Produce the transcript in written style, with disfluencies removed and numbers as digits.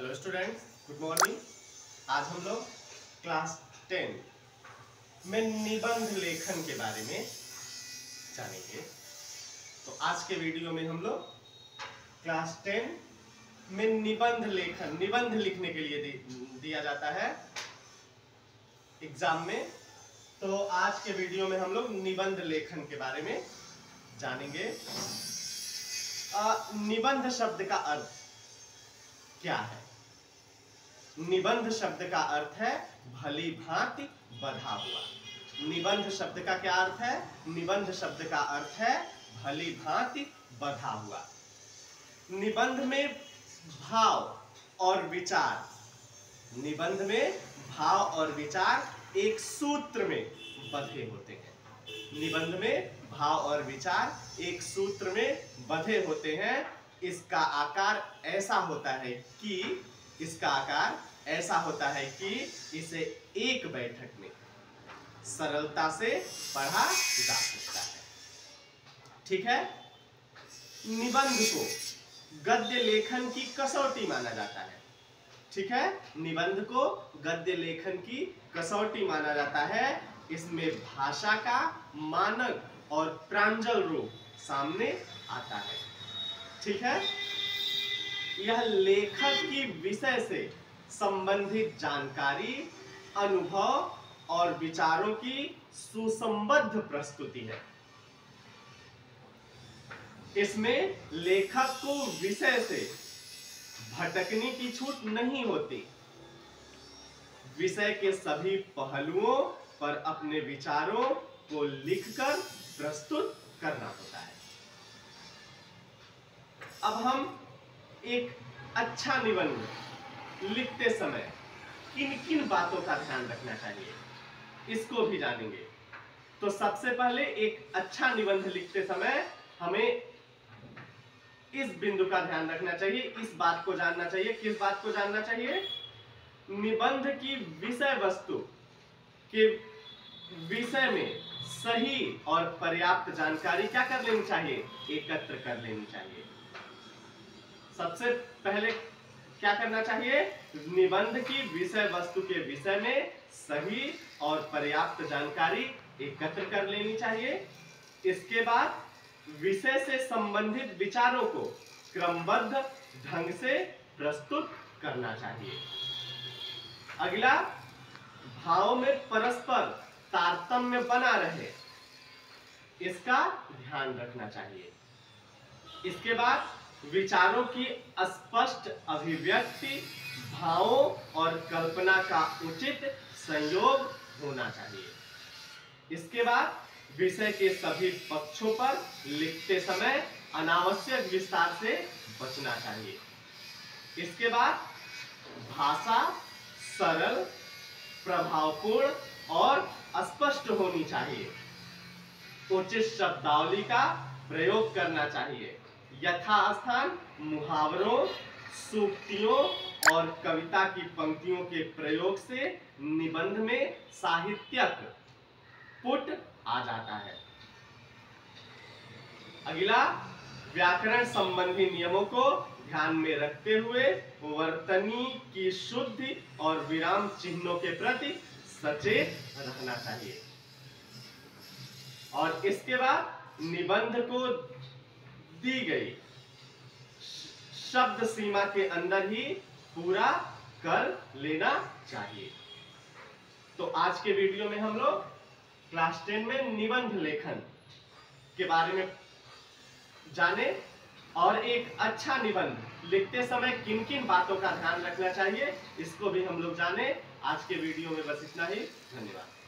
Hello students, good morning. आज हम लोग क्लास 10 में निबंध लेखन के बारे में जानेंगे। तो आज के वीडियो में हम लोग क्लास 10 में निबंध लेखन, निबंध लिखने के लिए दिया जाता है एग्जाम में। तो आज के वीडियो में हम लोग निबंध लेखन के बारे में जानेंगे। निबंध शब्द का अर्थ क्या है? निबंध शब्द का अर्थ है भली भांति बधा हुआ। निबंध शब्द का क्या अर्थ है? निबंध शब्द का अर्थ है भली भांति बधा हुआ। निबंध में भाव और विचार, निबंध में भाव और विचार एक सूत्र में बधे होते हैं। निबंध में भाव और विचार एक सूत्र में बधे होते हैं। इसका आकार ऐसा होता है कि इसे एक बैठक में सरलता से पढ़ा जा सकता है। ठीक है। निबंध को गद्य लेखन की कसौटी माना जाता है। ठीक है। निबंध को गद्य लेखन की कसौटी माना जाता है। इसमें भाषा का मानक और प्रांजल रूप सामने आता है। ठीक है। यह लेखक की विषय से संबंधित जानकारी, अनुभव और विचारों की सुसंबद्ध प्रस्तुति है। इसमें लेखक को विषय से भटकने की छूट नहीं होती। विषय के सभी पहलुओं पर अपने विचारों को लिखकर प्रस्तुत करना होता है। अब हम एक अच्छा निबंध लिखते समय किन किन बातों का ध्यान रखना चाहिए, इसको भी जानेंगे। तो सबसे पहले एक अच्छा निबंध लिखते समय हमें इस बिंदु का ध्यान रखना चाहिए, इस बात को जानना चाहिए। किस बात को जानना चाहिए? निबंध की विषय वस्तु के विषय में सही और पर्याप्त जानकारी क्या कर लेनी चाहिए? एकत्र कर लेनी चाहिए। सबसे पहले क्या करना चाहिए? निबंध की विषय वस्तु के विषय में सही और पर्याप्त जानकारी एकत्र कर लेनी चाहिए। इसके बाद विषय से संबंधित विचारों को क्रमबद्ध ढंग से प्रस्तुत करना चाहिए। अगला, भाव में परस्पर तारतम्य बना रहे, इसका ध्यान रखना चाहिए। इसके बाद विचारों की स्पष्ट अभिव्यक्ति, भावों और कल्पना का उचित संयोग होना चाहिए। इसके बाद विषय के सभी पक्षों पर लिखते समय अनावश्यक विस्तार से बचना चाहिए। इसके बाद भाषा सरल, प्रभावपूर्ण और स्पष्ट होनी चाहिए। उचित शब्दावली का प्रयोग करना चाहिए। यथास्थान मुहावरों, सूक्तियों और कविता की पंक्तियों के प्रयोग से निबंध में साहित्यिक पुट आ जाता है। अगला, व्याकरण संबंधी नियमों को ध्यान में रखते हुए वर्तनी की शुद्धि और विराम चिन्हों के प्रति सचेत रहना चाहिए। और इसके बाद निबंध को दी गई शब्द सीमा के अंदर ही पूरा कर लेना चाहिए। तो आज के वीडियो में हम लोग क्लास 10 में निबंध लेखन के बारे में जाने और एक अच्छा निबंध लिखते समय किन किन बातों का ध्यान रखना चाहिए, इसको भी हम लोग जाने। आज के वीडियो में बस इतना ही। धन्यवाद।